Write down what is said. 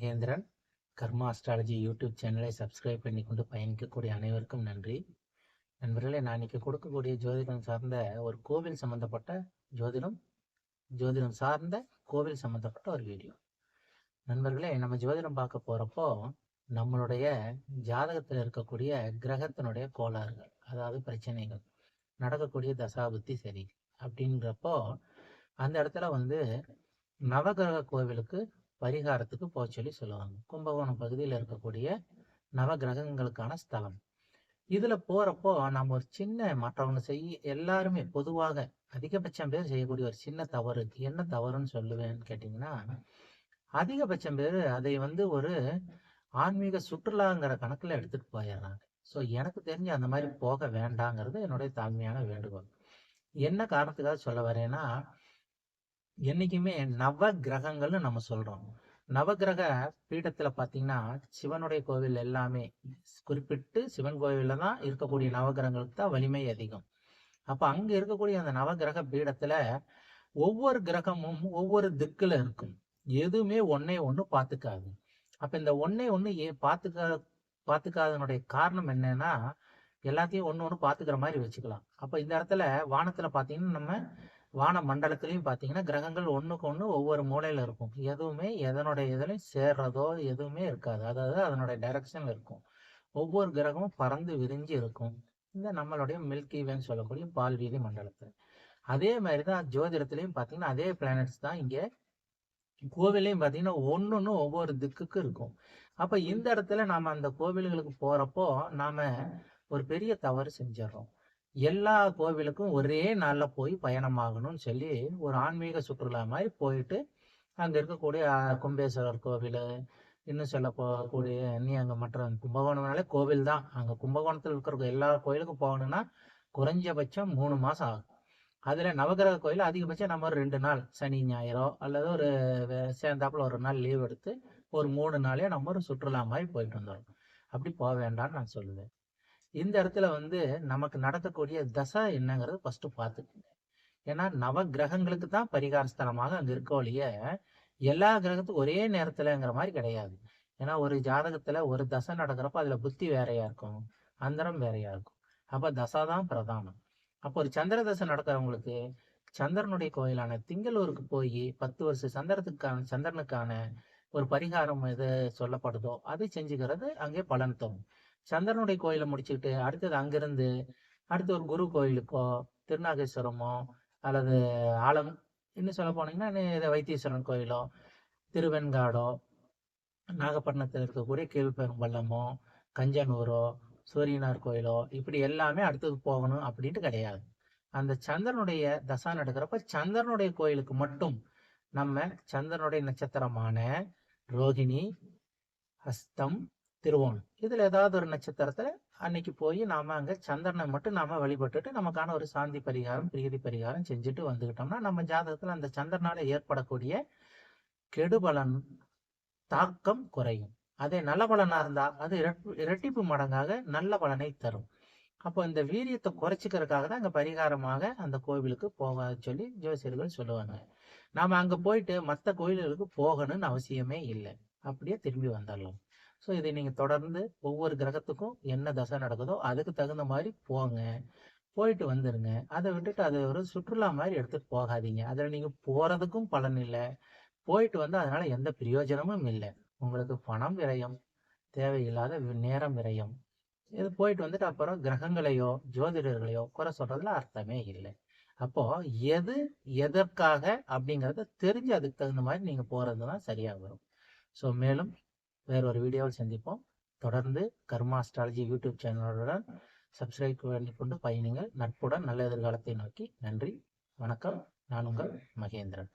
மகேந்திரன். கர்மா astrology YouTube சேனலை subscribe பண்ணி கொண்டு பயணிக்கக்கூடிய அனைவருக்கும் நன்றி. நண்பர்களே, நான் இன்னைக்கு கொடுக்கக்கூடிய ஜோதிடம் சார்ந்த ஒரு கோவில் சம்பந்தப்பட்ட ஜோதிடம் சார்ந்த கோவில் சம்பந்தப்பட்ட ஒரு வீடியோ. நண்பர்களே, நம்ம ஜோதிடம் பார்க்க போறப்போ நம்மளுடைய ஜாதகத்தில் இருக்கக்கூடிய கிரகத்தினுடைய கோளாறுகள், அதாவது பிரச்சனைகள், நடக்கக்கூடிய தசாபுத்தி சரி அப்படின்றப்போ அந்த இடத்துல நவகிரக கோவிலுக்கு பரிகாரத்துக்கு போக சொல்லுவாங்க. கும்பகோணம் பகுதியில் இருக்கக்கூடிய நவகிரகங்களுக்கான ஸ்தலம். இதுல போறப்போ நம்ம ஒரு சின்ன மற்றவங்க எல்லாருமே பொதுவாக அதிகபட்சம் பேர் செய்யக்கூடிய ஒரு சின்ன தவறு. என்ன தவறுன்னு சொல்லுவேன்னு கேட்டீங்கன்னா, அதிகபட்சம் பேர் அதை ஒரு ஆன்மீக சுற்றுலாங்கிற கணக்குல எடுத்துட்டு போயிடுறாங்க. ஸோ எனக்கு தெரிஞ்சு அந்த மாதிரி போக வேண்டாங்கிறது என்னுடைய தாழ்மையான வேண்டுகோள். என்ன காரணத்துக்காக சொல்ல வரேன்னா, என்னைக்குமே நவ கிரகங்கள்னு நம்ம சொல்றோம். நவகிரக பீடத்துல பாத்தீங்கன்னா சிவனுடைய கோவில் எல்லாமே குறிப்பிட்டு சிவன் கோவில்ல தான் இருக்கக்கூடிய நவகிரகங்களுக்கு தான் வலிமை அதிகம். அப்ப அங்க இருக்கக்கூடிய அந்த நவகிரக பீடத்துல ஒவ்வொரு கிரகமும் ஒவ்வொரு திக்குல இருக்கும். எதுவுமே ஒன்னே ஒண்ணு பாத்துக்காது. அப்ப இந்த ஒன்னே ஒண்ணு பாத்துக்காதனுடைய காரணம் என்னன்னா, எல்லாத்தையும் ஒண்ணு பாத்துக்கிற மாதிரி வச்சுக்கலாம். அப்ப இந்த இடத்துல வானத்துல பாத்தீங்கன்னா நம்ம வான மண்டலத்திலையும் பாத்தீங்கன்னா கிரகங்கள் ஒண்ணுக்கு ஒண்ணு ஒவ்வொரு மூலையில இருக்கும். எதுவுமே எதனுடைய இதுலையும் சேர்றதோ எதுவுமே இருக்காது. அதாவது அதனுடைய டைரக்ஷன்ல இருக்கும். ஒவ்வொரு கிரகமும் பறந்து விரிஞ்சு இருக்கும் இந்த நம்மளுடைய மில்கி வேன்னு சொல்லக்கூடிய பால்வீதி மண்டலத்துல. அதே மாதிரிதான் ஜோதிடத்திலையும் பாத்தீங்கன்னா அதே பிளானட்ஸ் தான் இங்க கோவிலையும் பாத்தீங்கன்னா ஒன்னொன்னு ஒவ்வொரு திக்குக்கு இருக்கும். அப்ப இந்த இடத்துல நாம அந்த கோவில்களுக்கு போறப்போ நாம ஒரு பெரிய தவறு செஞ்சிடறோம். எல்லா கோவிலுக்கும் ஒரே நாள்ல போய் பயணமாகணும்னு சொல்லி ஒரு ஆன்மீக சுற்றுலா மாதிரி போயிட்டு அங்க இருக்கக்கூடிய கும்பேஸ்வரர் கோவில், இன்னும் சொல்ல போகக்கூடிய அங்க மற்ற கும்பகோணம்னாலே கோவில் தான். அங்க கும்பகோணத்தில் இருக்கிற எல்லா கோயிலுக்கும் போகணும்னா குறைஞ்சபட்சம் 3 மாசம் ஆகும். அதுல நவகிரக கோயில் அதிகபட்சம் நம்ம 2 நாள் சனி ஞாயிறோ அல்லது ஒரு சேர்ந்தாப்புல ஒரு நாள் லீவ் எடுத்து ஒரு 3 நாளே நம்ம ஒரு சுற்றுலா மாதிரி போயிட்டு வந்துடும். அப்படி போக வேண்டாம்னு நான் சொல்லுவேன். இந்த இடத்துல நமக்கு நடக்கக்கூடிய தசை என்னங்கிறது ஃபர்ஸ்ட் பார்த்துக்கோங்க. ஏன்னா நவ கிரகங்களுக்கு தான் பரிகார ஸ்தலமாக அங்க இருக்க ஒழிய எல்லா கிரகத்துக்கும் ஒரே நேரத்துலங்கிற மாதிரி கிடையாது. ஏன்னா ஒரு ஜாதகத்துல ஒரு தசை நடக்கிறப்ப அதுல புத்தி வேறையா இருக்கும், அந்தரம் வேறையா இருக்கும். அப்ப தசை தான் பிரதானம். அப்போ ஒரு சந்திர தசை நடக்கிறவங்களுக்கு சந்திரனுடைய கோயிலான திங்களூருக்கு போய் 10 வருஷம் சந்திரனுக்கான ஒரு பரிகாரம் எது சொல்லப்படுதோ அதை செஞ்சுக்கிறது அங்கே பலன் தரும். சந்திரனுடைய கோயிலை முடிச்சுக்கிட்டு அடுத்தது அங்கிருந்து அடுத்து ஒரு குரு கோயிலுக்கோ திருநாகேஸ்வரமோ அல்லது இன்னும் சொல்ல போனீங்கன்னா வைத்தீஸ்வரன் கோயிலோ திருவெண்காடோ நாகப்பட்டினத்தில் இருக்கக்கூடிய கீழ்பெரும்பள்ளமோ கஞ்சனூரோ சூரியனார் கோயிலோ இப்படி எல்லாமே அடுத்தது போகணும் அப்படின்ட்டு கிடையாது. அந்த சந்திரனுடைய தசா நடக்கிறப்ப சந்திரனுடைய கோயிலுக்கு மட்டும் நம்ம சந்திரனுடைய நட்சத்திரமான ரோகிணி, ஹஸ்தம், திருவோணம் இதுல ஏதாவது ஒரு நட்சத்திரத்துல அன்னைக்கு போய் நாம அங்க சந்திரனை மட்டும் நாம வழிபட்டுட்டு நமக்கான ஒரு சாந்தி பரிகாரம் பிரீதி பரிகாரம் செஞ்சுட்டு வந்துகிட்டோம்னா நம்ம ஜாதகத்துல அந்த சந்திரனால ஏற்படக்கூடிய கெடுபலன் தாக்கம் குறையும். அதே நல்ல பலனா இருந்தா அது இரட்டிப்பு மடங்காக நல்ல பலனை தரும். அப்போ இந்த வீரியத்தை குறைச்சிக்கிறதுக்காக தான் அங்க பரிகாரமாக அந்த கோவிலுக்கு போக சொல்லி ஜோசியர்கள் சொல்லுவாங்க. நாம அங்க போயிட்டு மற்ற கோயில்களுக்கு போகணும்னு அவசியமே இல்லை. அப்படியே திரும்பி வந்துடலாம். ஸோ இதை நீங்க தொடர்ந்து ஒவ்வொரு கிரகத்துக்கும் என்ன தசை நடக்குதோ அதுக்கு தகுந்த மாதிரி போங்க, போயிட்டு வந்துருங்க. அதை விட்டுட்டு அதை ஒரு சுற்றுலா மாதிரி எடுத்துட்டு போகாதீங்க. அதுல நீங்க போறதுக்கும் பலன் இல்லை, போயிட்டு அதனால எந்த பிரயோஜனமும் இல்லை. உங்களுக்கு பணம் விரயம், தேவையில்லாத நேரம் விரயம். இது போயிட்டு வந்துட்டு அப்புறம் கிரகங்களையோ ஜோதிடர்களையோ குறை சொல்றதுல அர்த்தமே இல்லை. அப்போ எது எதற்காக அப்படிங்கிறத தெரிஞ்சு அதுக்கு தகுந்த மாதிரி நீங்க போறதுதான் சரியா வரும். ஸோ மேலும் வேறொரு வீடியோவில் சந்திப்போம். தொடர்ந்து கர்மா அஸ்ட்ராலஜி யூடியூப் சேனலுடன் சப்ஸ்கிரைப் பண்ணி கொண்டு பயணிங்கள். நட்புடன் நல்ல எதிர்காலத்தை நோக்கி. நன்றி, வணக்கம். நான் உங்கள் மகேந்திரன்.